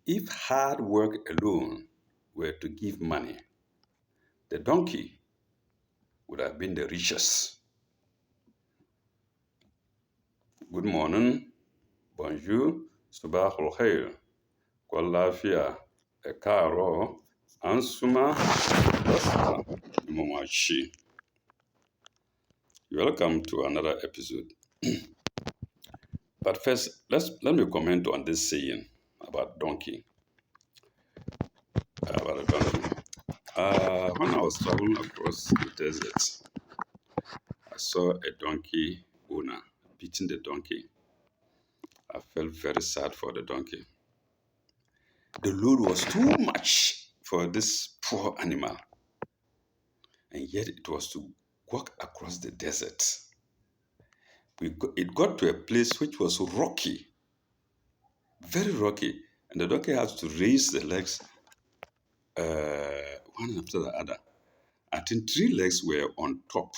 If hard work alone were to give money, the donkey would have been the richest. Good morning, bonjour, sabah al khair, kwalafia, ekaro, ansuma, basta, mumachi. Welcome to another episode. But first, let me comment on this saying about donkey. About a donkey. When I was traveling across the desert, I saw a donkey owner beating the donkey. I felt very sad for the donkey. The load was too much for this poor animal, and yet it was to walk across the desert. It got to a place which was rocky, very rocky, and the donkey had to raise the legs one after the other. I think three legs were on top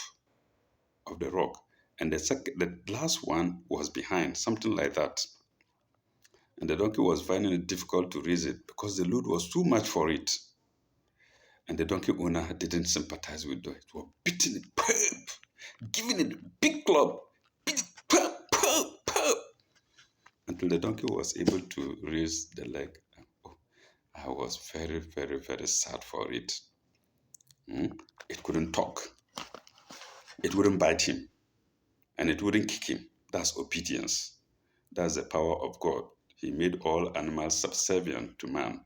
of the rock, and the last one was behind, something like that. And the donkey was finding it difficult to raise it because the load was too much for it. And the donkey owner didn't sympathize with it. He was beating it, giving it a big club, beat it, until the donkey was able to raise the leg. Oh, I was very, very, very sad for it. It couldn't talk. It wouldn't bite him. And it wouldn't kick him. That's obedience. That's the power of God. He made all animals subservient to man.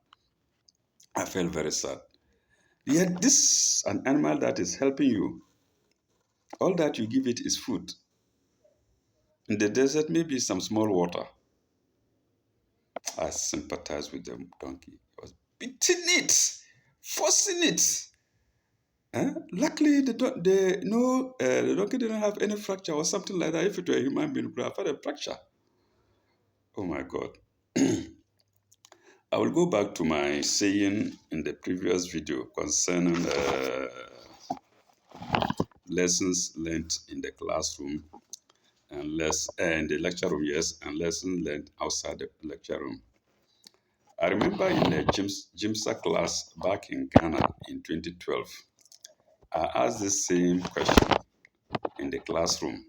I felt very sad. Yet this an animal that is helping you. All that you give it is food. In the desert, maybe some small water. I sympathize with the donkey. He was beating it, forcing it. Luckily, the donkey didn't have any fracture or something like that. If it were a human being, it would have had a fracture. Oh my God. I will go back to my saying in the previous video concerning lessons learned in the classroom and in the lecture room, yes, and lessons learned outside the lecture room. I remember in a GIMSA class back in Ghana in 2012, I asked the same question in the classroom,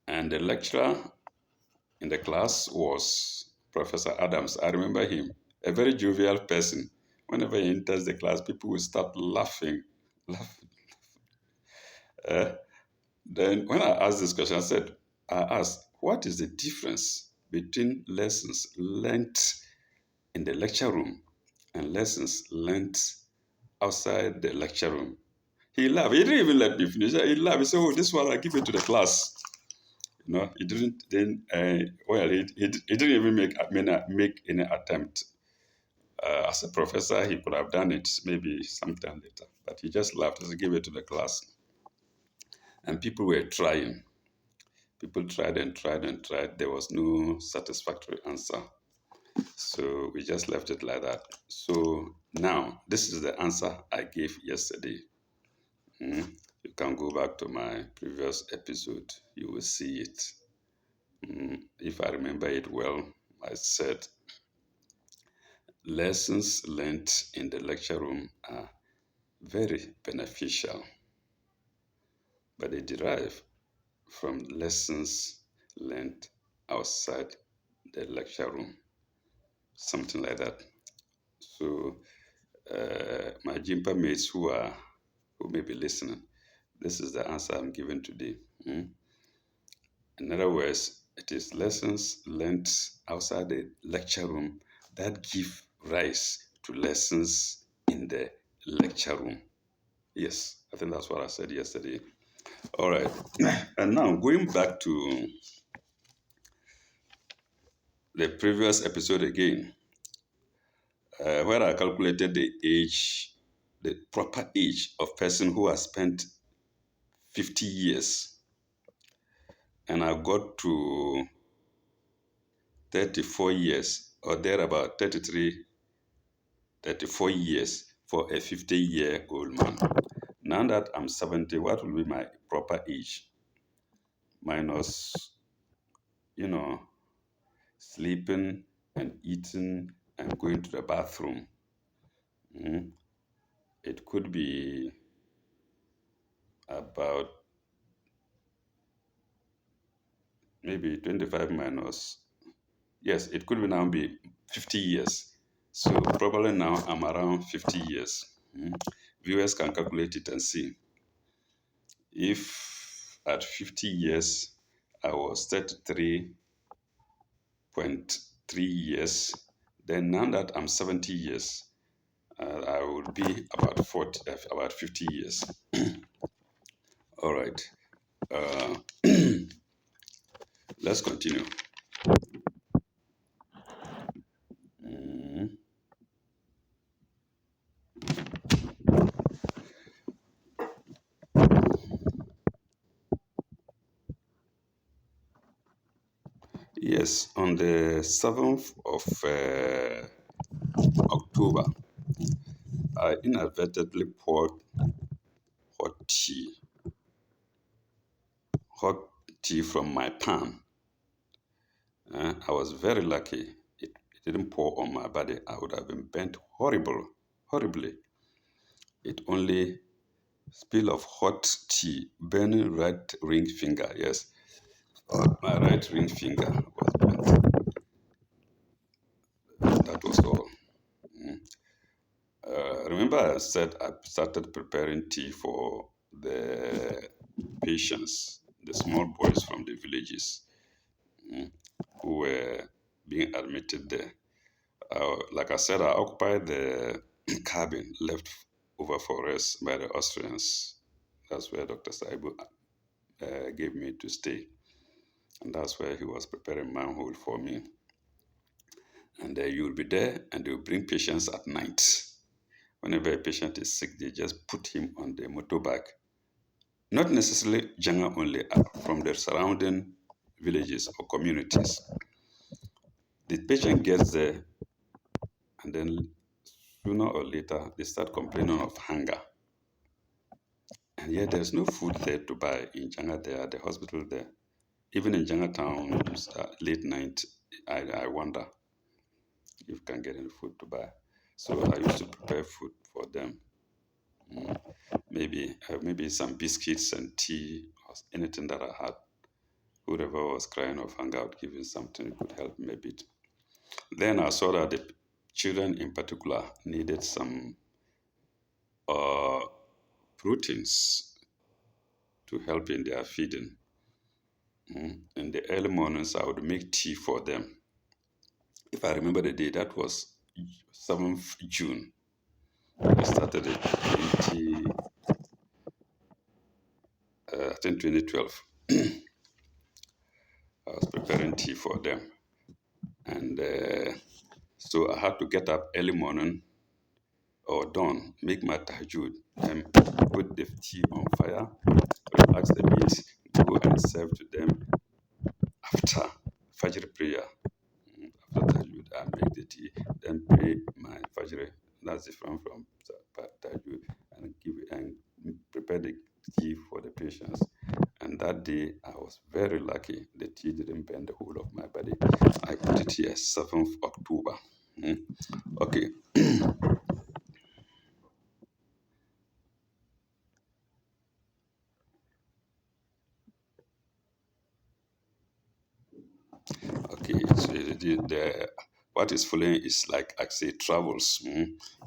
and the lecturer in the class was Professor Adams. I remember him, a very jovial person. Whenever he enters the class, people will start laughing. Then when I asked this question, I asked, what is the difference between lessons learned in the lecture room and lessons learned outside the lecture room? He laughed. He didn't even let me finish. He laughed. He said, "Oh, this one I give it to the class." He didn't. Then, he didn't even make any attempt. As a professor, he could have done it maybe sometime later, but he just laughed as he gave it to the class. And people were trying. People tried and tried and tried. There was no satisfactory answer. So we just left it like that. So now, this is the answer I gave yesterday. You can go back to my previous episode. You will see it. If I remember it well, I said lessons learned in the lecture room are very beneficial, but they derive from lessons learned outside the lecture room. Something like that. So, my Jimpa mates who may be listening, this is the answer I'm giving today. In other words, it is lessons learned outside the lecture room that give rise to lessons in the lecture room. Yes, I think that's what I said yesterday. All right. And now going back to the previous episode again, where I calculated the proper age of person who has spent 50 years, and I got to 34 years or thereabout, 34 years for a 50-year-old man. Now that I'm 70, what will be my proper age? Minus, sleeping and eating and going to the bathroom. Mm. It could be about maybe 25 minus. Yes, it could be now be 50 years. So probably now I'm around 50 years. Mm. Viewers can calculate it and see. If at 50 years I was 33.3 years, then now that I'm 70 years, I will be about 40, about 50 years. All right. Uh, let's continue. Mm, yes, on the 7th of October, I inadvertently poured hot tea, hot tea from my palm. I was very lucky. It didn't pour on my body. I would have been burnt horribly. It only spill of hot tea, burning right ring finger. Yes, my right ring finger was burnt. That was all. Mm. Remember, I said I started preparing tea for the patients, the small boys from the villages, mm, who were being admitted there. Like I said, I occupied the cabin left over for us by the Austrians. That's where Dr. Saibu gave me to stay. And that's where he was preparing manhole for me. And you'll be there and they'll bring patients at night. Whenever a patient is sick, they just put him on the motorbike. Not necessarily Janga only, from the surrounding villages or communities. The patient gets there and then sooner or later they start complaining of hunger. And yet there's no food there to buy in Janga there at the hospital there. Even in Janga town, late night, I wonder if you can get any food to buy. So I used to prepare food for them. Mm. Maybe some biscuits and tea or anything that I had. Whoever was crying of hunger, I would give him something that could help him a bit. Then I saw that the children in particular needed some uh, proteins to help in their feeding. In the early mornings, I would make tea for them. If I remember the day, that was 7th June. I started it 2012. I was preparing tea for them. And so I had to get up early morning or dawn, make my tahajud, and put the tea on fire, relax a bit, go and serve to them after Fajr prayer. After tahajud, I make the tea, then pray my Fajr. That's different from tahajud, and prepare the tea for the patients. And that day, I was very lucky. The tea didn't burn the whole of my body. I put it here, 7th October. Mm. Okay. Okay, so what is following is like I say travels.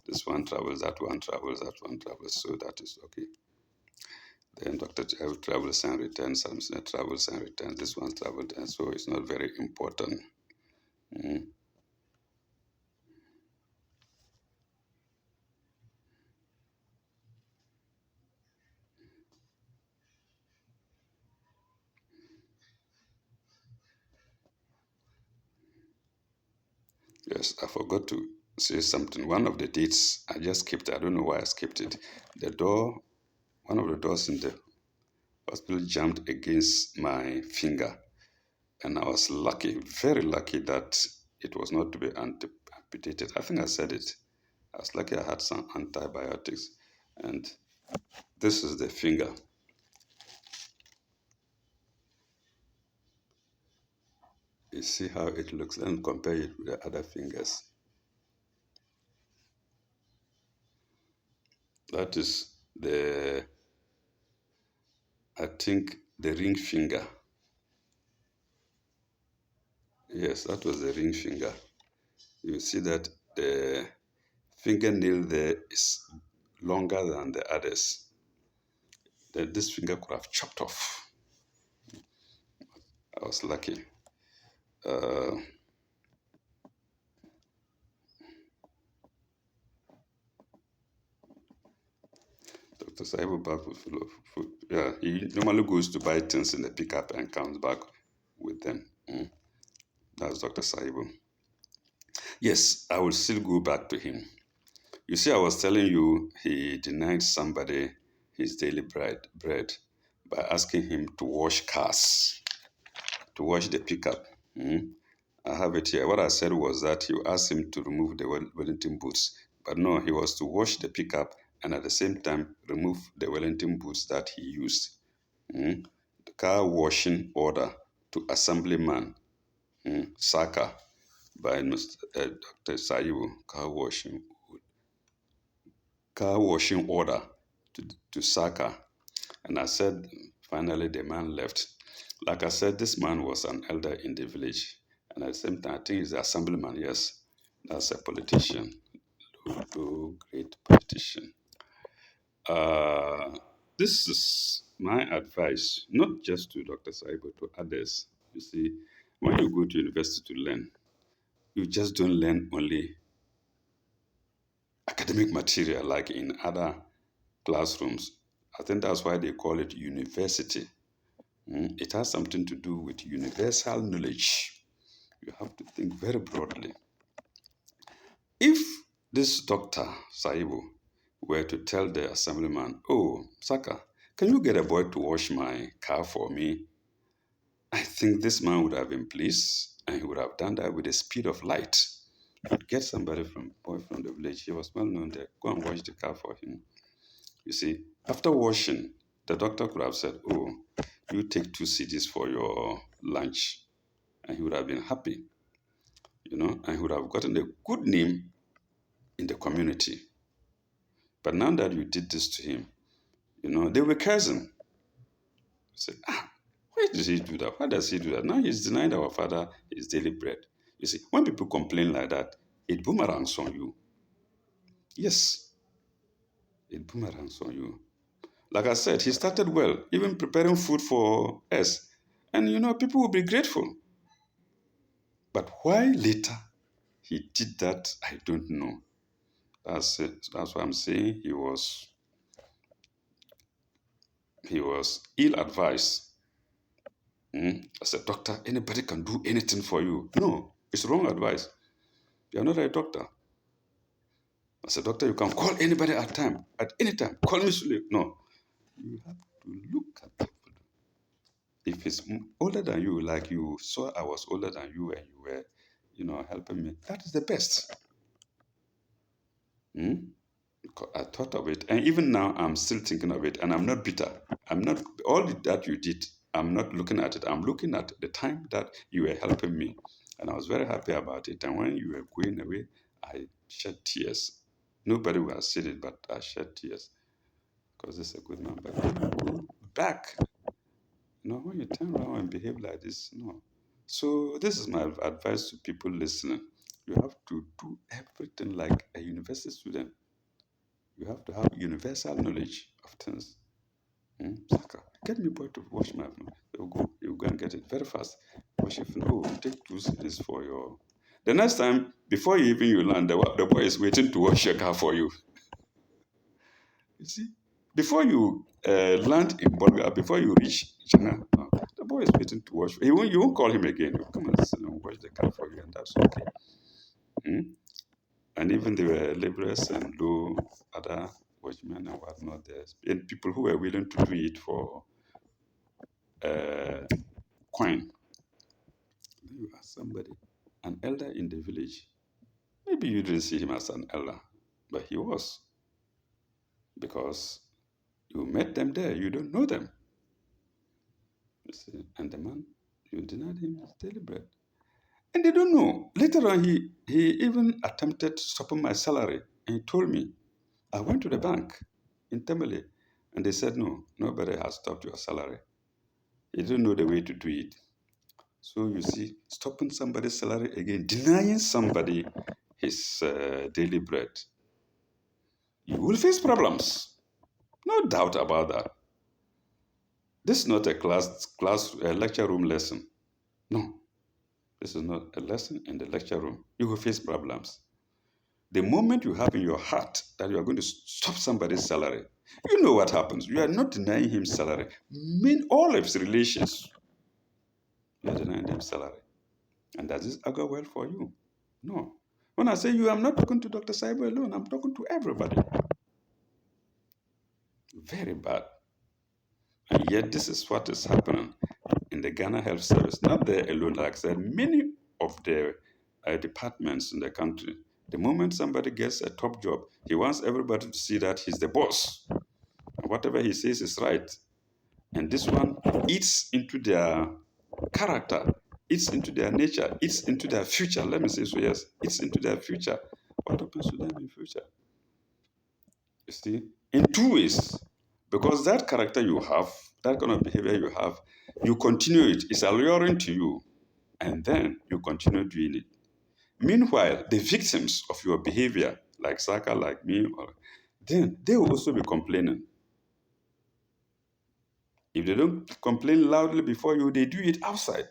This one travels, that one travels, that one travels. So that is okay. Then Dr. Travels and returns, Samson travels and returns. This one traveled, and so it's not very important. Mm. Yes, I forgot to say something. One of the dates I just skipped. I don't know why I skipped it. The door, one of the doors in the hospital jammed against my finger. And I was lucky, very lucky that it was not to be amputated. I think I said it. I was lucky I had some antibiotics. And this is the finger. You see how it looks and compare it with the other fingers. That is I think, the ring finger. Yes, that was the ring finger. You see that the fingernail there is longer than the others. Then this finger could have chopped off. I was lucky. Uh, Dr. Saibu back with full of food. Yeah, he normally goes to buy things in the pickup and comes back with them. That's Dr. Saibu. Yes, I will still go back to him. You see, I was telling you he denied somebody his daily bread by asking him to wash cars, to wash the pickup. Mm. I have it here. What I said was that you asked him to remove the Wellington boots, but no, he was to wash the pickup and at the same time remove the Wellington boots that he used. Mm. The car washing order to Assemblyman Saka by Mr. Dr. Saibu, car washing order to Saka. And I said, finally, the man left. Like I said, this man was an elder in the village. And at the same time, I think he's the assemblyman, yes. That's a politician, low great politician. Uh, this is my advice, not just to Dr. Sai, but to others. You see, when you go to university to learn, you just don't learn only academic material like in other classrooms. I think that's why they call it university. It has something to do with universal knowledge. You have to think very broadly. If this Dr. Saibu were to tell the assemblyman, oh, Saka, can you get a boy to wash my car for me? I think this man would have been pleased and he would have done that with the speed of light. He would get somebody boy from the village. He was well known there. Go and wash the car for him. You see, after washing, the doctor could have said, oh, you take 2 CDs for your lunch. And he would have been happy, and he would have gotten a good name in the community. But now that you did this to him, they were cursing. Say, why does he do that? Why does he do that? Now he's denying our father his daily bread. You see, when people complain like that, it boomerangs on you. Yes, it boomerangs on you. Like I said, he started well, even preparing food for us. And people will be grateful. But why later he did that, I don't know. That's it. That's why I'm saying he was ill advised. As a doctor, anybody can do anything for you. No, it's wrong advice. You're not a doctor. As a doctor, you can call anybody at any time. Call me Sule. No, you have to look at people. If it's older than you, like you saw I was older than you and you were, helping me, that is the best. Hmm? I thought of it, and even now I'm still thinking of it, and I'm not bitter. I'm not all that you did. I'm not looking at it. I'm looking at the time that you were helping me, and I was very happy about it. And when you were going away, I shed tears. Nobody will have said it, but I shed tears because it's a good man. But when you go back, when you turn around and behave like this, no. So this is my advice to people listening. You have to do everything like a university student. You have to have universal knowledge of things. Saka, get me boy to wash my phone. He'll go and get it very fast. Wash your phone. Oh, take 2 CDs for your. The next time, before you land, the boy is waiting to wash your car for you. You see, before you land in Bolga, before you reach China, the boy is waiting to wash. You won't call him again. He'll come and wash the car for you, and that's okay. Hmm? And even there were laborers and low other watchmen and whatnot there, and people who were willing to do it for coin. You ask somebody, an elder in the village. Maybe you didn't see him as an elder, but he was because you met them there. You don't know them. You see, and the man, you denied him his daily bread. And they don't know. Later on, he even attempted stopping my salary. And he told me, I went to the bank in Temele, and they said, no, nobody has stopped your salary. He didn't know the way to do it. So you see, stopping somebody's salary again, denying somebody his daily bread, you will face problems. No doubt about that. This is not a lecture room lesson. No, this is not a lesson in the lecture room. You will face problems. The moment you have in your heart that you are going to stop somebody's salary, you know what happens. You are not denying him salary. Mean all of his relations, you are denying them salary. And does this go well for you? No. When I say you, I'm not talking to Dr. Saibu alone. I'm talking to everybody. Very bad. And yet this is what is happening in the Ghana Health Service. Not there alone. Like I said, many of the departments in the country, the moment somebody gets a top job, he wants everybody to see that he's the boss. And whatever he says is right. And this one eats into their character, eats into their nature, eats into their future. Let me say so, yes, eats into their future. What happens to them in future? You see, in two ways. Because that character you have, that kind of behavior you have, you continue it. It's alluring to you. And then you continue doing it. Meanwhile, the victims of your behavior, like Saka, like me, then they will also be complaining. If they don't complain loudly before you, they do it outside.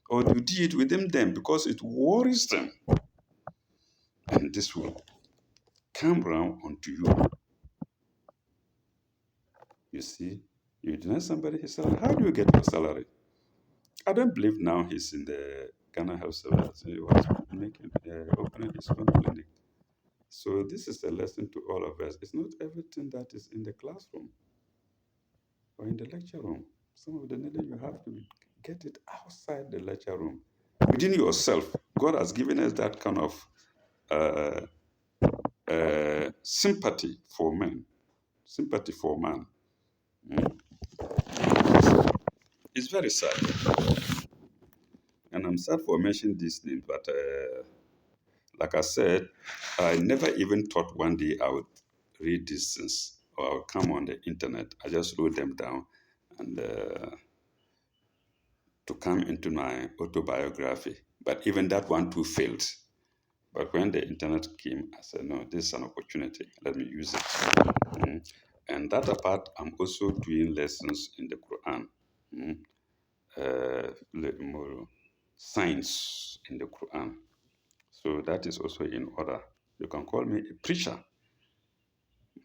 Or you do it within them because it worries them. And this will come round onto you. You see, you deny somebody his salary. How do you get your salary? I don't believe now he's in the Ghana Health Service. He was opening his own clinic. So this is a lesson to all of us. It's not everything that is in the classroom or in the lecture room. Some of the knowledge you have to get it outside the lecture room, within yourself. God has given us that kind of uh, sympathy for men, sympathy for man. It's very sad, and I'm sad for mentioning these names. But like I said, I never even thought one day I would read these things or I would come on the internet. I just wrote them down and to come into my autobiography. But even that one too failed. But when the internet came, I said, no, this is an opportunity. Let me use it. And that apart, I'm also doing lessons in the Quran. Science in the Quran. So that is also in order. You can call me a preacher.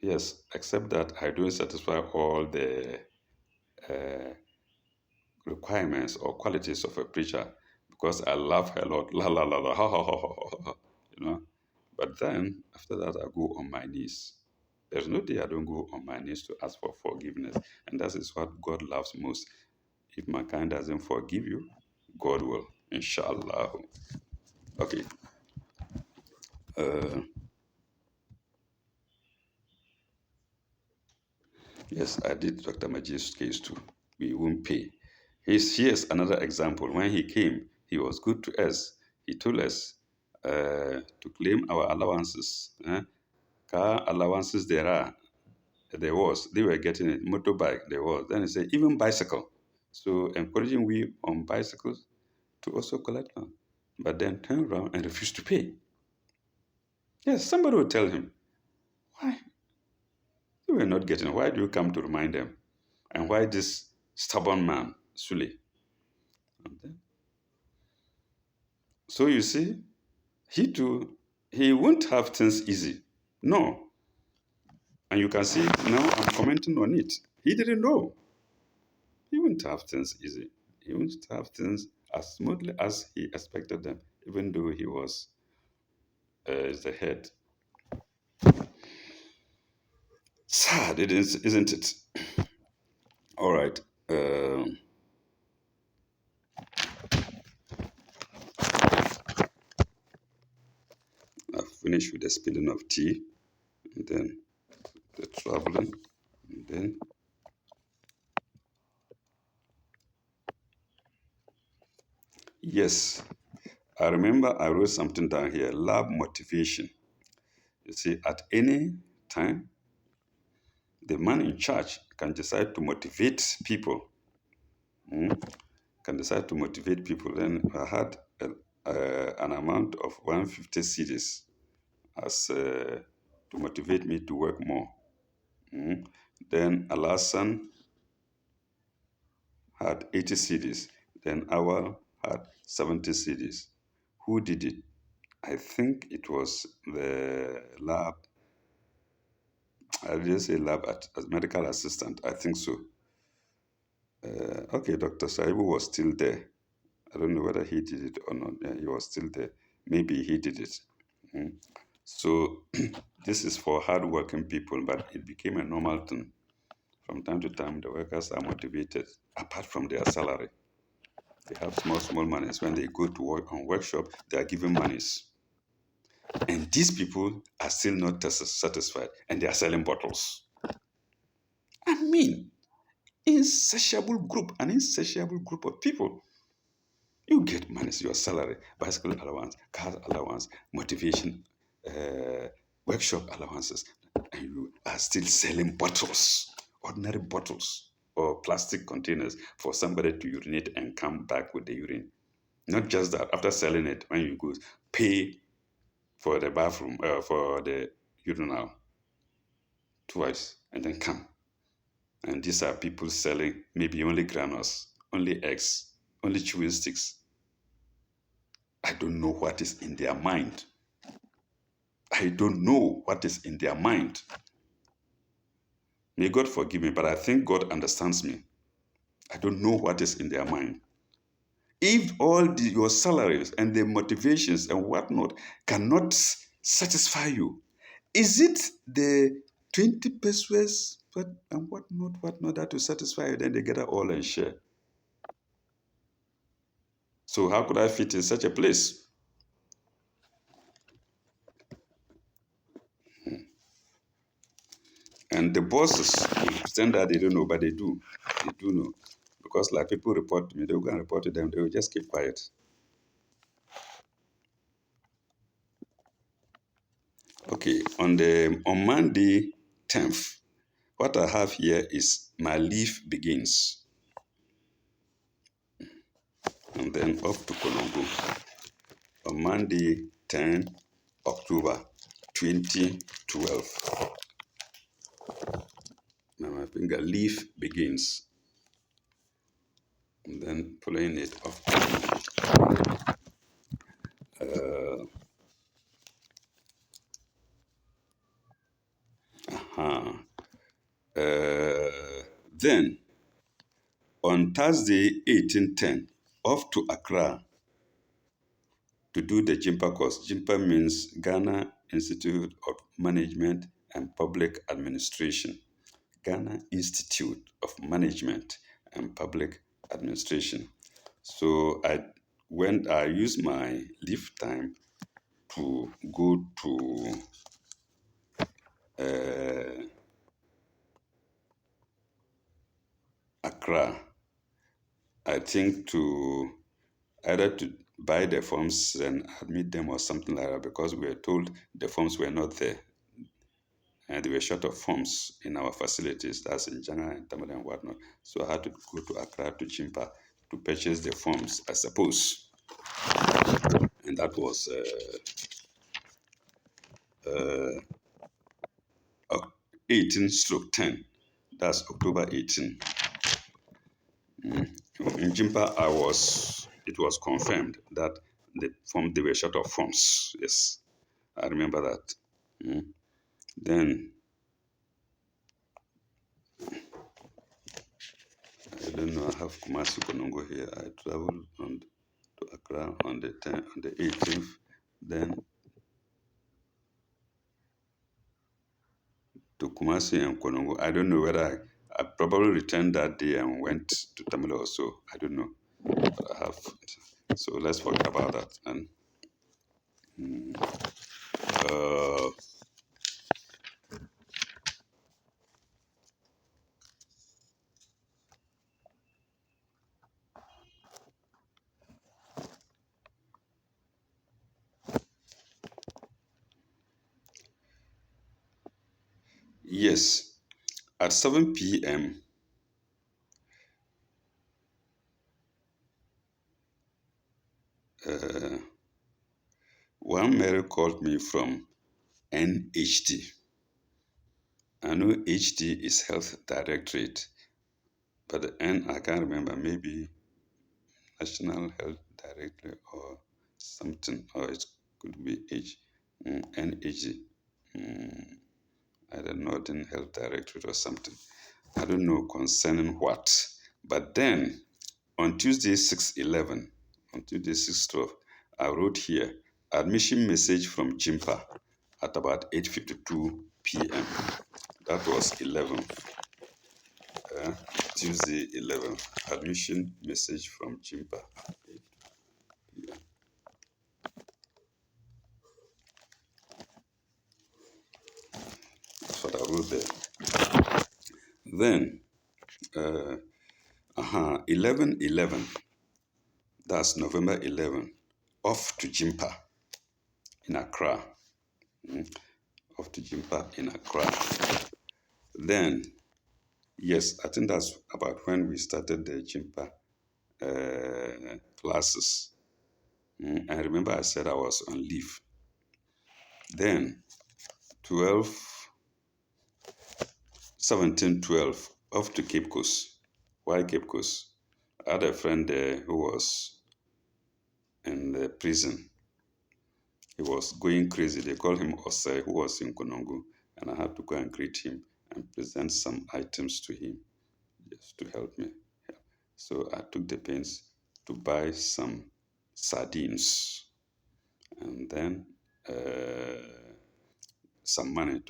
Yes, except that I don't satisfy all the requirements or qualities of a preacher because I laugh a lot, la la la la, ha ha ha ha ha, you know. But then after that, I go on my knees. There's no day I don't go on my knees to ask for forgiveness, and that is what God loves most. If mankind doesn't forgive you, God will, inshallah. Okay. Yes, I did Dr. Majid's case too. We won't pay. Here's another example. When he came, he was good to us. He told us to claim our allowances. Car allowances there was. They were getting it. Motorbike, there was. Then he said, even bicycle. So encouraging we on bicycles to also collect them. But then turn around and refuse to pay. Yes, somebody will tell him, why? You were not getting it. Why do you come to remind them? And why this stubborn man, Sule? So you see, he won't have things easy. No. And you can see now I'm commenting on it. He didn't know. He wouldn't have things easy. He wouldn't have things as smoothly as he expected them, even though he was the head. Sad, isn't it? All right. I've finished with the spilling of tea, and then the traveling, and then yes. I remember I wrote something down here, lab motivation. You see, at any time, the man in charge can decide to motivate people. mm, Can decide to motivate people. Then I had an amount of 150 CDs as to motivate me to work more. Mm. Then Alasan had 80 CDs. Then Awal had 70 CDs. Who did it? I think it was the lab. I didn't say lab as medical assistant. I think so. Okay, Dr. Saibu was still there. I don't know whether he did it or not. Yeah, he was still there. Maybe he did it. Mm. So this is for hardworking people, but it became a normal thing. From time to time, the workers are motivated, apart from their salary. They have small monies. When they go to work on workshop, they are given monies. And these people are still not satisfied, and they are selling bottles. I mean, an insatiable group of people. You get monies, your salary, bicycle allowance, car allowance, motivation, workshop allowances, and you are still selling bottles, ordinary bottles or plastic containers for somebody to urinate and come back with the urine. Not just that, after selling it, when you go pay for the bathroom, for the urinal twice, and then come. And these are people selling maybe only granules, only eggs, only chewing sticks. I don't know what is in their mind. I don't know what is in their mind. May God forgive me, but I think God understands me. I don't know what is in their mind. If your salaries and the motivations and whatnot cannot satisfy you, is it the 20 pesos and whatnot that will satisfy you? Then they gather all and share. So how could I fit in such a place? And the bosses will pretend that they don't know, but they do. They do know. Because like people report to me, they'll go and report to them, they will just keep quiet. Okay, on Monday 10th, what I have here is my leave begins. And then off to Colombo. On Monday 10 October 2012. Now my finger leaf begins. And then pulling it off. Uh, then on Thursday 1810, off to Accra to do the JIMPA course. JIMPA means Ghana Institute of Management and Public Administration. Ghana Institute of Management and Public Administration. So I used my leave time to go to Accra. I think to either to buy the forms and admit them or something like that, because we were told the forms were not there. And they were short of forms in our facilities, that's in Janga and Tamale and whatnot. So I had to go to Accra to Chimpa to purchase the forms, I suppose. And that was 18/10. That's October 18. In Jimpa, it was confirmed that they were short of forms. Yes, I remember that. Then, I don't know, I have Kumasi Konongo here. I traveled to Accra on the 18th. Then to Kumasi and Konongo. I don't know whether I probably returned that day and went to Tamil also. I don't know. But I have. So let's forget about that. And uh, Yes, at 7 p.m., uh, one Mary called me from NHD. I know HD is Health Directorate, but the N I can't remember, maybe National Health Directorate or something, or it could be NHD. I don't know, Northern Health Directorate or something. I don't know concerning what. But then on Tuesday 6/11, on Tuesday 6/12, I wrote here admission message from Jimpa at about 8:52 p.m. That was 11th, Tuesday 11th. Admission message from Jimpa. 8 p.m. That's what I wrote there. Then, 11/11, that's November 11, off to Jimpa in Accra. Off to Jimpa in Accra. Then, yes, I think that's about when we started the Jimpa classes. I remember I said I was on leave. Then, 12, 17, 12, off to Cape Coast. Why Cape Coast? I had a friend there who was in the prison. He was going crazy. They called him Osei, who was in Konongo, and I had to go and greet him and present some items to him just to help me. Yeah. So I took the pains to buy some sardines and then to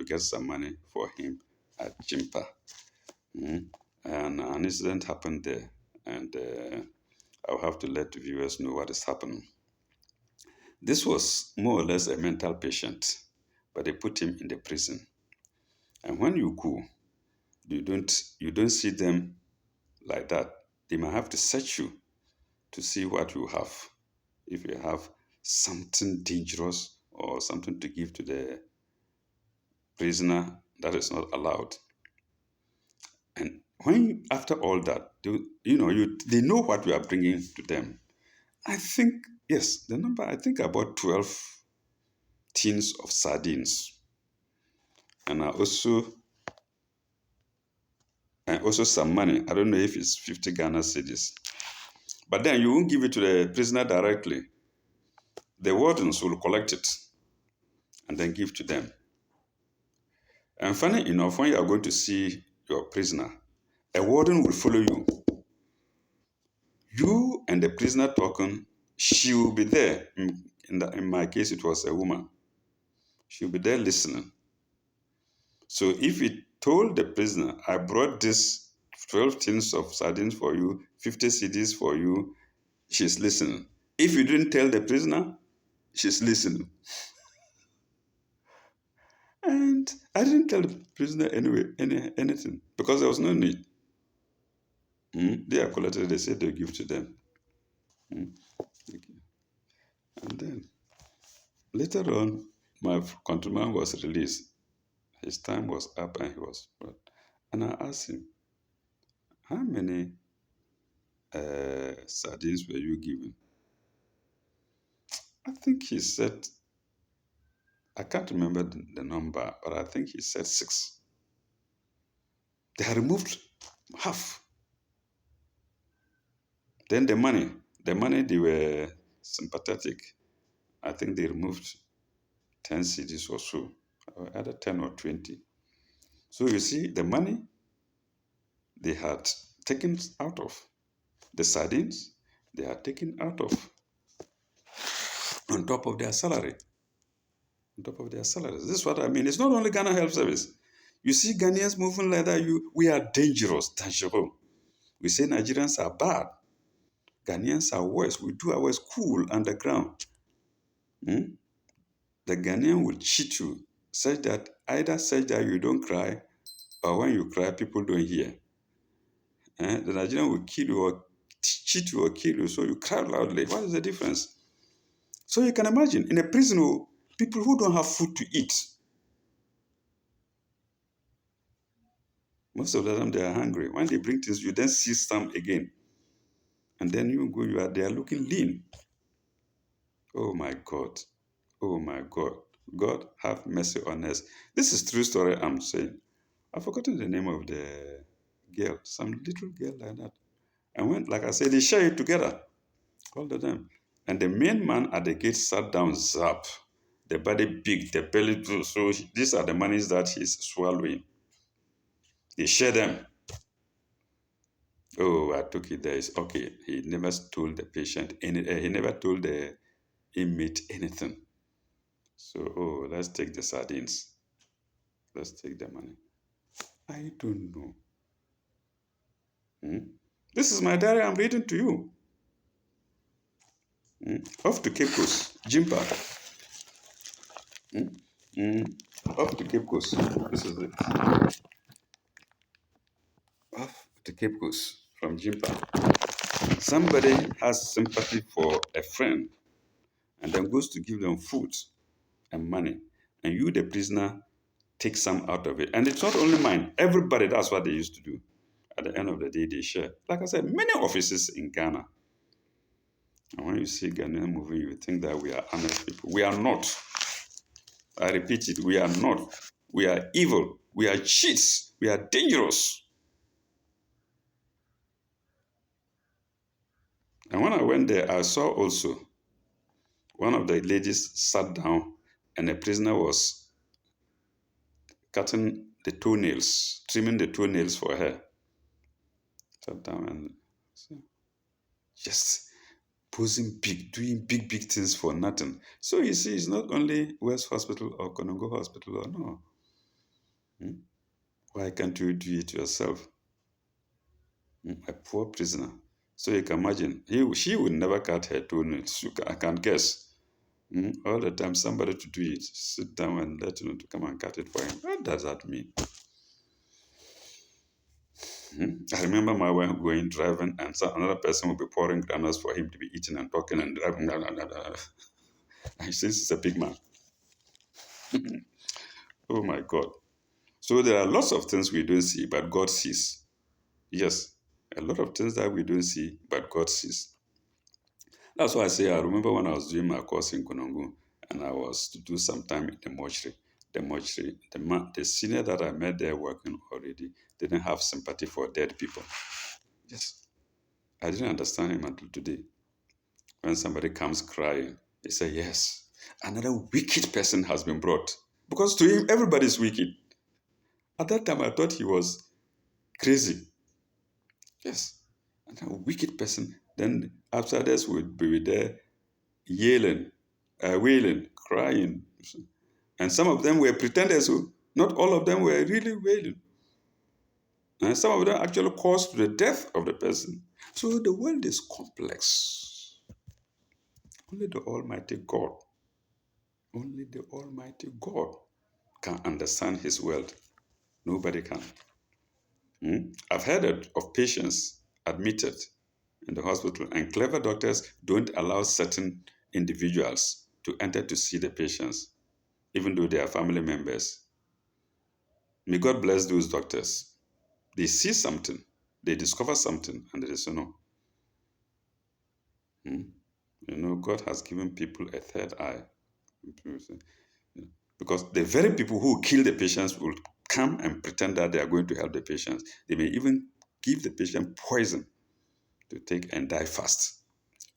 get some money for him at Jimpa. And an incident happened there, and I'll have to let the viewers know what is happening. This was more or less a mental patient, but they put him in the prison. And when you go, you don't see them like that. They might have to search you to see what you have. If you have something dangerous or something to give to the prisoner, that is not allowed. And when after all that, they know what you are bringing to them. I think, yes, the number, I think about 12 tins of sardines. And also some money. I don't know if it's 50 Ghana cedis. But then you won't give it to the prisoner directly. The wardens will collect it and then give to them. And funny enough, when you are going to see your prisoner, a warden will follow you. You and the prisoner talking, she will be there. In my case, it was a woman. She'll be there listening. So if he told the prisoner, I brought this 12 tins of sardines for you, 50 cedis for you, she's listening. If you didn't tell the prisoner, she's listening. And I didn't tell the prisoner anything because there was no need. They are collected, they said they'll give to them. Okay. And then later on, my countryman was released. His time was up and he was brought. And I asked him, how many sardines were you given? I think he said, I can't remember the number, but I think he said 6. They had removed half. Then the money they were sympathetic. I think they removed 10 cedis or so, either 10 or 20. So you see, the money they had taken out of the sardines, they had taken out of on top of their salary. On top of their salaries. This is what I mean. It's not only Ghana Health Service. You see Ghanaians moving like that, we are dangerous, tangible. We say Nigerians are bad. Ghanaians are worse. We do ours cool underground. The Ghanaian will cheat you such that you don't cry, or when you cry, people don't hear. The Nigerian will kill you or cheat you or kill you, so you cry loudly. What is the difference? So you can imagine, in a prison, people who don't have food to eat, Most of the time they are hungry. When they bring things, you then see some again. And then you go, they are looking lean. Oh my God. Oh my God. God have mercy on us. This is true story I'm saying. I've forgotten the name of the girl, some little girl like that. And when, like I said, they share it together, all of them. And the main man at the gate sat down, zap. The body big, the belly too. So these are the monies that he's swallowing. They share them. Oh, I took it there. It's okay. He never told the patient any. He never told the inmate anything. So, oh, let's take the sardines. Let's take the money. I don't know. Hmm? This is my diary I'm reading to you. Off to Cape Coast, Jimpa. Off to Cape Coast. This is it. Off to Cape Coast from Jimpa. Somebody has sympathy for a friend and then goes to give them food and money. And you, the prisoner, take some out of it. And it's not only mine. Everybody, that's what they used to do. At the end of the day, they share. Like I said, many offices in Ghana. And when you see Ghanaian movie, you think that we are honest people. We are not. I repeat it, we are not. We are evil. We are cheats. We are dangerous. And when I went there, I saw also one of the ladies sat down and the prisoner was cutting the toenails, trimming the toenails for her. Sat down and just posing big, doing big, big things for nothing. So you see, it's not only West Hospital or Konongo Hospital or no. Why can't you do it yourself? A poor prisoner. So you can imagine, she would never cut her toenails. I can guess. All the time, somebody to do it, sit down and let you know to come and cut it for him. What does that mean? I remember my wife going driving, and another person will be pouring granules for him to be eating and talking and driving. And he says he's a big man. Oh my God. So there are lots of things we don't see, but God sees. Yes, a lot of things that we don't see, but God sees. That's why I say I remember when I was doing my course in Konongo and I was to do some time in the mortuary. The senior that I met there working already didn't have sympathy for dead people. Yes. I didn't understand him until today. When somebody comes crying, he said, yes, another wicked person has been brought. Because to him, everybody is wicked. At that time, I thought he was crazy. Yes. Another wicked person. Then outsiders would be there yelling, wailing, crying. And some of them were pretenders. Not all of them were really wailing. And some of them actually caused the death of the person. So the world is complex. Only the Almighty God can understand His world. Nobody can. I've heard of patients admitted in the hospital, and clever doctors don't allow certain individuals to enter to see the patients, even though they are family members. May God bless those doctors. They see something, they discover something, and they say, no. God has given people a third eye. Because the very people who kill the patients will come and pretend that they are going to help the patients. They may even give the patient poison to take and die fast.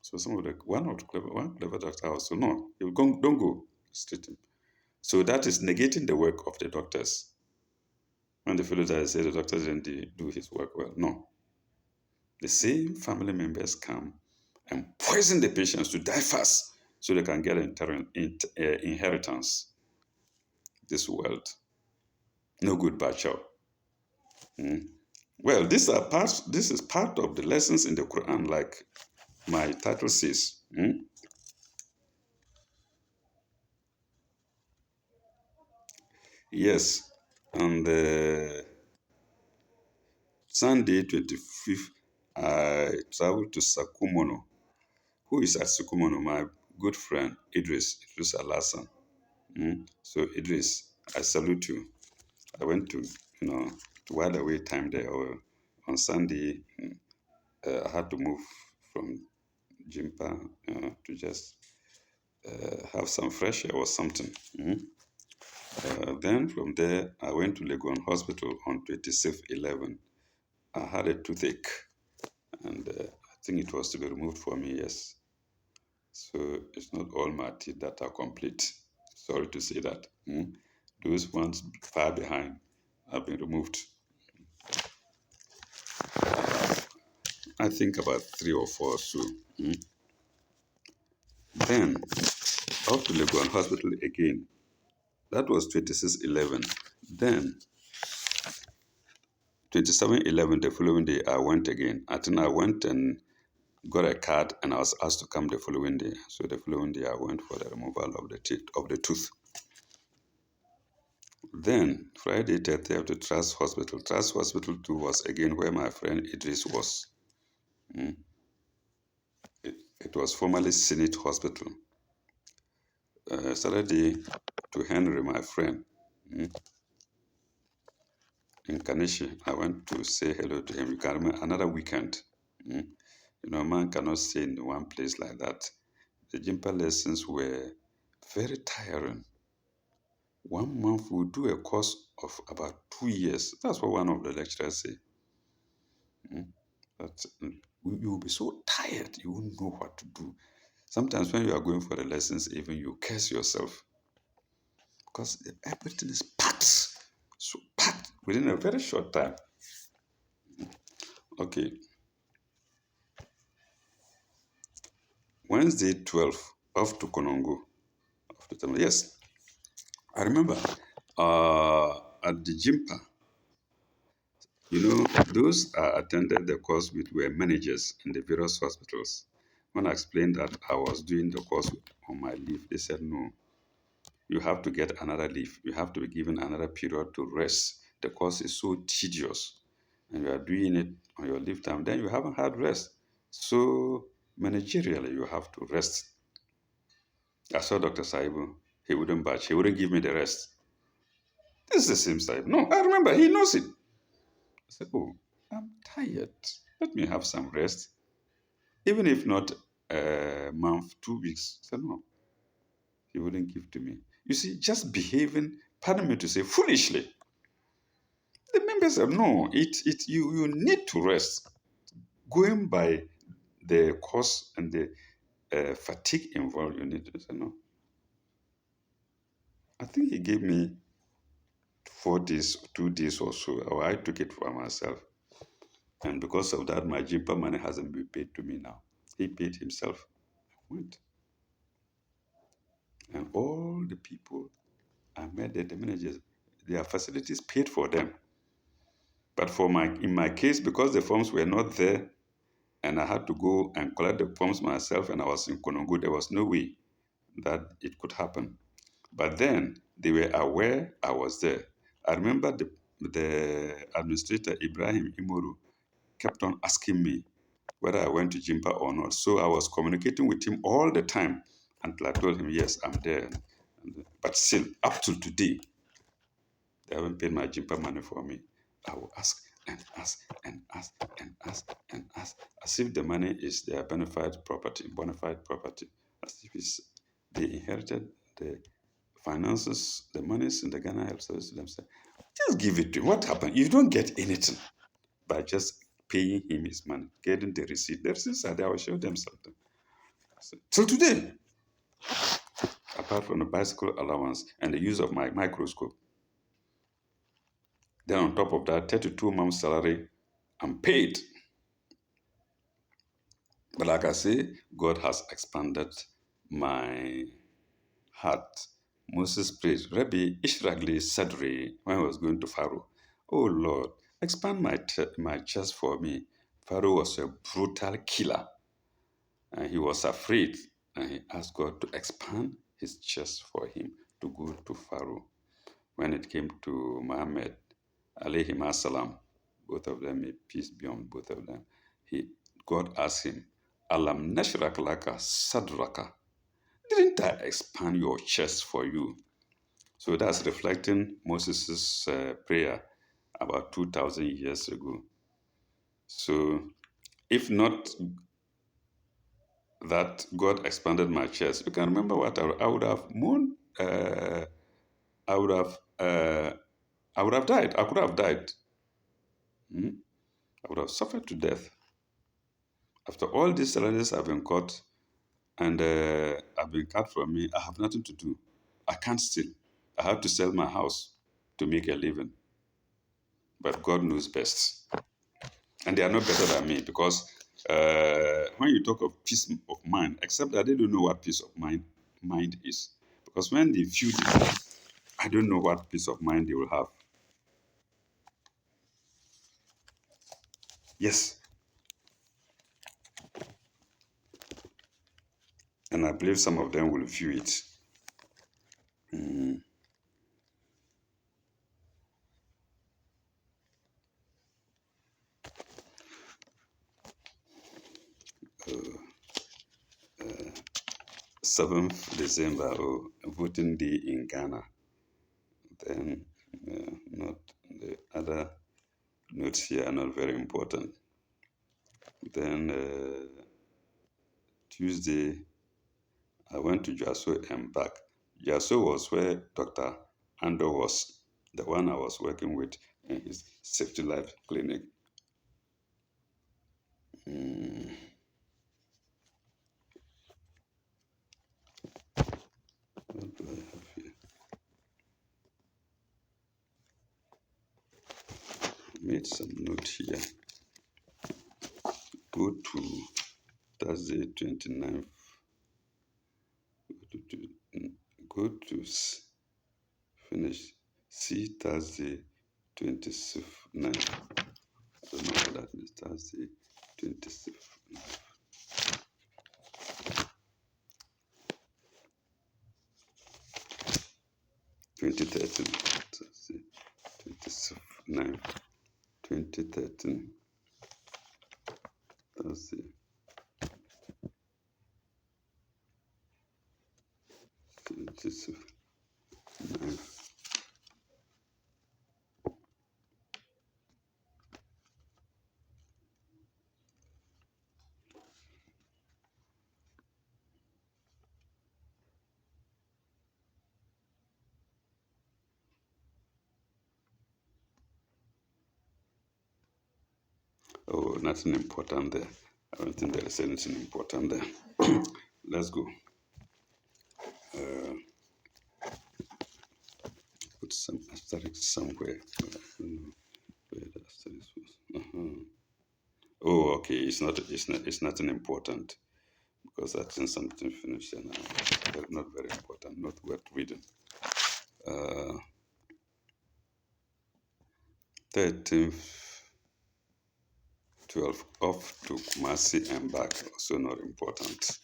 So one clever doctor also, no, you don't go, treat him. So that is negating the work of the doctors. When the fellow dies, say the doctor didn't do his work well. No. The same family members come and poison the patients to die fast so they can get inheritance. This world. No good, bad child. Well, this is part of the lessons in the Quran, like my title says. Yes. On the Sunday, 25th, I traveled to Sakumono. Who is at Sakumono? My good friend, Idris Alassan. So Idris, I salute you. I went to, while away time there, or on Sunday, I had to move from Jimpa to just have some fresh air or something. Then from there, I went to Legon Hospital on 26th 11. I had a toothache, and I think it was to be removed for me, yes. So it's not all my teeth that are complete. Sorry to say that. Those ones far behind have been removed. I think about 3 or 4 or so. Then, off to Legon Hospital again. That was 26/11. Then, 27/11, the following day, I went again. I think I went and got a card, and I was asked to come the following day. So the following day, I went for the removal of the tooth. Then, Friday 30th, to Trust Hospital. Trust Hospital 2 was again where my friend Idris was. It was formerly Senate Hospital. Saturday, to Henry, my friend, in Kanishi. I went to say hello to him. You can remember another weekend. Man cannot stay in one place like that. The Jimpa lessons were very tiring. 1 month we would do a course of about 2 years. That's what one of the lecturers said. That you will be so tired, you won't know what to do. Sometimes when you are going for the lessons, even you curse yourself because everything is packed, so packed within a very short time. Okay. Wednesday 12, off to Konongo. Yes, I remember at the Jimpa, those attended the course with were managers in the various hospitals. When I explained that I was doing the course on my leave, they said, no, you have to get another leave. You have to be given another period to rest. The course is so tedious, and you are doing it on your leave time. Then you haven't had rest. So managerially, you have to rest. I saw Dr. Saibu. He wouldn't budge. He wouldn't give me the rest. This is the same Saibu. No, I remember. He knows it. I said, oh, I'm tired. Let me have some rest. Even if not a month, 2 weeks. I said, no. He wouldn't give to me. You see, just behaving, pardon me to say, foolishly. The members said, no, you need to rest. Going by the cost and the fatigue involved, you need to say, no. I think he gave me 4 days, 2 days or so, or I took it for myself. And because of that, my Jimpa money hasn't been paid to me now. He paid himself. I went. And all the people I met, the managers, their facilities paid for them. But in my case, because the forms were not there, and I had to go and collect the forms myself, and I was in Konongo, there was no way that it could happen. But then they were aware I was there. I remember the administrator, Ibrahim Imoru, kept on asking me whether I went to Jimpa or not. So I was communicating with him all the time until I told him, yes, I'm there. But still, up till today, they haven't paid my Jimpa money for me. I will ask and ask and ask and ask and ask, as if the money is their bona fide property, as if they inherited the finances, the monies in the Ghana Health Service to themselves. Just give it to him. What happened? You don't get anything by just paying him his money, getting the receipt. The receipts are there. I will show them something. So, till today, apart from the bicycle allowance and the use of my microscope, then on top of that, 32 months salary, I'm paid. But like I say, God has expanded my heart. Moses prayed, Rabbi Ishragli Sadri, when I was going to Pharaoh, oh Lord, expand my chest for me. Pharaoh was a brutal killer, and he was afraid, and he asked God to expand his chest for him to go to Pharaoh. When it came to Muhammad, alayhi salam, both of them, may peace be on both of them, God asked him, Alam nashrak laka sadraka. Didn't I expand your chest for you? So that's reflecting Moses' prayer. about 2,000 years ago. So, if not that God expanded my chest, you can remember what I would have mourned. I would have. I would have died. I could have died. Hmm? I would have suffered to death. After all these challenges have been caught and have been cut from me, I have nothing to do. I can't steal. I have to sell my house to make a living. But God knows best. And they are not better than me because when you talk of peace of mind, except that they don't know what peace of mind is. Because when they feel it, I don't know what peace of mind they will have. Yes. And I believe some of them will view it. Mm. Uh, 7th December, voting day in Ghana. Then, not the other notes here are not very important. Then, Tuesday, I went to Jaso and back. Jaso was where Dr. Ando was, the one I was working with in his Safety Life Clinic. Mm. What do I have here? Made some note here. Go to Thursday 29th. Go to finish. See Thursday 26th. I don't know what that means. Thursday 26th. 2013. Thursday 26th. 2013. Thursday 26th. Oh, nothing important there. I don't think there is anything important there. Let's go. Put some asterisk somewhere. I don't know where the asterisk was. Oh, okay. It's nothing important because I think something finished and not very important, not worth reading. 13th, 12th, off to Kumasi and back. Also not important.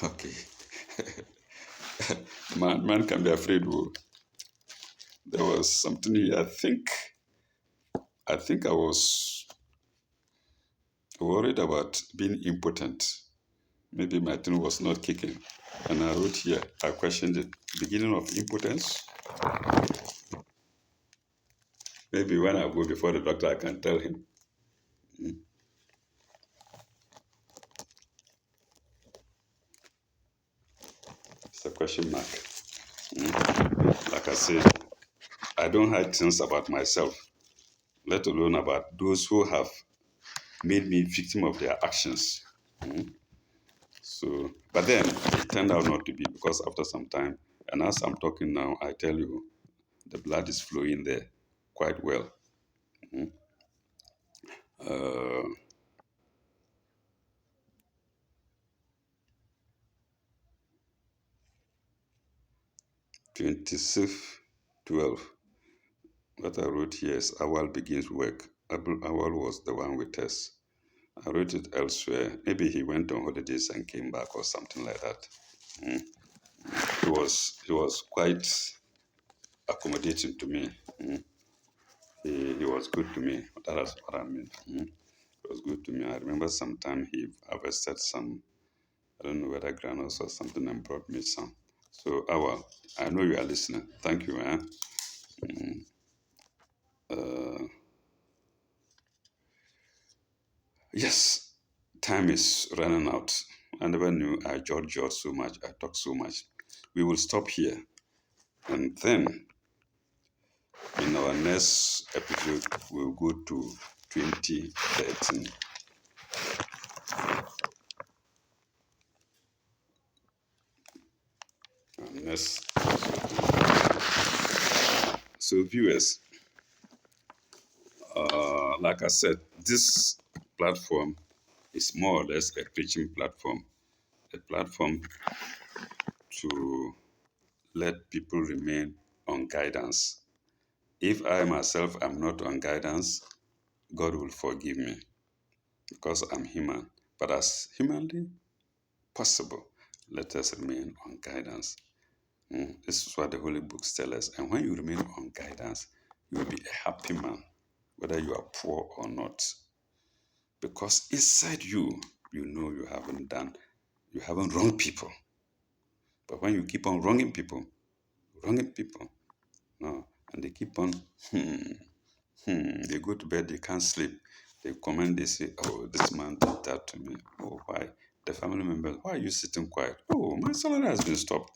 Okay. Man can be afraid. Oh. There was something here. I think I was worried about being impotent. Maybe my thing was not kicking. And I wrote here, I questioned the beginning of impotence. Maybe when I go before the doctor, I can tell him. It's a question mark. Like I said, I don't hide things about myself, let alone about those who have made me victim of their actions. So, but then it turned out not to be because after some time, and as I'm talking now, I tell you, the blood is flowing there quite well. Uh, 26, 12. What I wrote here is Awal begins work. Awal was the one with us. I wrote it elsewhere. Maybe he went on holidays and came back or something like that. He was quite accommodating to me. He was good to me. That is what I mean. It was good to me. I remember sometime he harvested some I don't know whether granules or something and brought me some. So, I know you are listening. Thank you, man. Uh, yes, time is running out. I never knew I judge so much. I talk so much. We will stop here. And then in our next episode, we'll go to 2013. Next. So, viewers, like I said, this platform is more or less a preaching platform, a platform to let people remain on guidance. If I myself am not on guidance, God will forgive me because I'm human. But as humanly possible, let us remain on guidance. This is what the Holy Books tell us. And when you remain on guidance, you will be a happy man, whether you are poor or not. Because inside you, you know you haven't wronged people. But when you keep on wronging people, no, and they keep on, they go to bed, they can't sleep. They comment, they say, oh, this man did that to me. Oh, why? The family members, why are you sitting quiet? Oh, my salary has been stopped.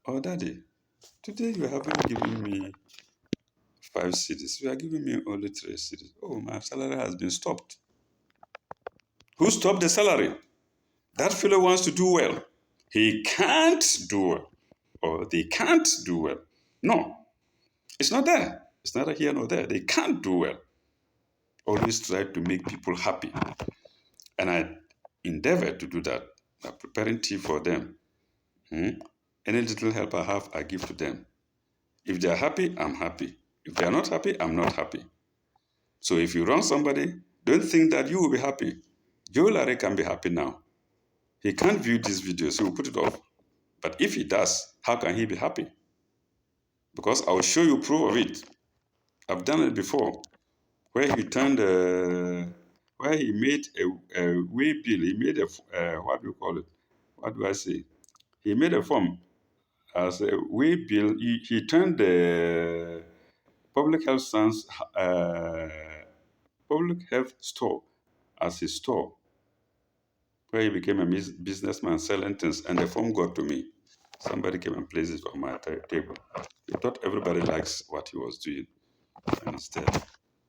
Oh, daddy, today you haven't given me 5 cities. You are giving me only 3 cities. Oh, my salary has been stopped. Who stopped the salary? That fellow wants to do well. He can't do well. Or they can't do well. No, it's not there. It's neither here nor there. They can't do well. Always try to make people happy. And I endeavor to do that by preparing tea for them. Any little help I have, I give to them. If they are happy, I'm happy. If they are not happy, I'm not happy. So if you wrong somebody, don't think that you will be happy. Joe Larry can be happy now. He can't view this video, so we'll put it off. But if he does, how can he be happy? Because I will show you proof of it. I've done it before, where he turned, where he made a way bill. He made a, what do you call it? What do I say? He made a form as a way bill. He turned the public health stands, public health store as his store, where he became a businessman selling things, and the form got to me. Somebody came and placed it on my table. He thought everybody likes what he was doing. And instead,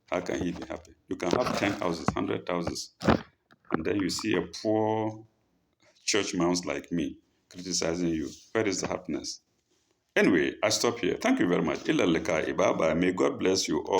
how can he be happy? You can have 10 houses, 100 houses, and then you see a poor church mouse like me criticizing you. Where is the happiness? Anyway, I stop here. Thank you very much. Ila leka ibaba. May God bless you all.